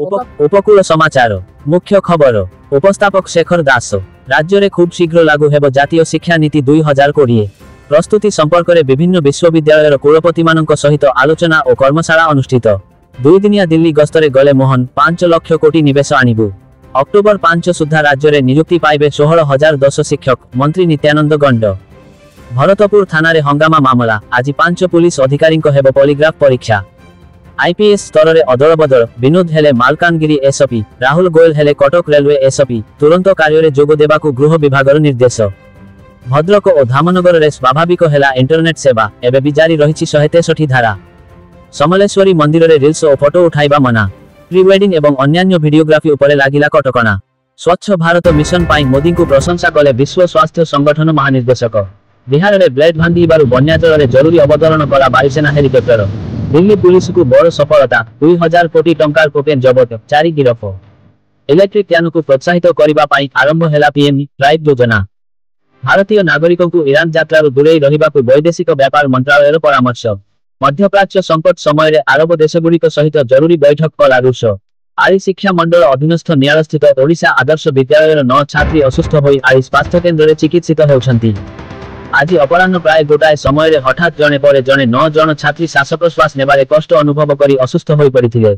উপকূଳ समाचार मुख्य खबर उपस्थापक शेखर दास राज्य में खूब शीघ्र लागू हेब जातीय शिक्षा नीति 2020 प्रस्तुति संपर्क में विभिन्न विश्वविद्यालय कुलपति सहित आलोचना और कर्मशाला अनुष्ठित दुईदिनिया दिल्ली गस्तरे गले मोहन 5 लाख कोटी निवेश आणिबु अक्टोबर 5 सुधा राज्य में नियुक्ति पाइबे 16,010 शिक्षक मंत्री नित्यानंद गंड भरतपुर थाना रे हंगामा मामला आज 5 पुलिस अधिकारी हेब पॉलीग्राफ परीक्षा आईपीएस स्तर में अदल बदल विनोद हेले मालकानगिरी एसपी राहुल गोयल हेले कटक रेलवे एसपी तुरंत कार्य जोग देवाकू गृह विभाग निर्देश भद्रक और धामनगर रे स्वाभाविक हेला इंटरनेट सेवा एबे भी जारी रही 163 धारा समलेश्वरी मंदिर रे रील्स और फोटो उठाइबा मना प्री वेडिंग एवं अन्यान्य वीडियोग्राफी उपरे लागिला कटकणा स्वच्छ भारत मिशन पाई मोदी को प्रशंसा कले विश्व स्वास्थ्य संगठन महानिर्देशक बिहार में ब्लेड भांगी बन्याचल में जरूरी अवतरण कला वायुसेना हेलिकप्टर दिल्ली पुलिस को बड़ सफलता 2000 कोटी टंकार कोकेन जबत 4 गिरफ इलेक्ट्रिक यान को प्रोत्साहित करबा पाई आरंभ हेला पीएम ड्राइव योजना भारतीय नागरिकों को ईरान यात्रा दूरे रहिबा को वैदेशिक व्यापार मंत्रालय परामर्श मध्यप्राच्य संकट समय आरब देशगुड़िक सहित जरूरी बैठक कला रूस आरी शिक्षा मंडल अधीनस्थ नियाल स्थित ओडिशा आदर्श विद्यालय 9 छात्री असुस्थ होई आरी स्वास्थ्य केन्द्र में चिकित्सित होउछंती आज अपराह्न प्राय गोटाए समय हठात जणे 9 जन छात्री श्वास प्रश्वास नेबारे कष्ट अनुभव करी असुस्थ होई पड़िथिले।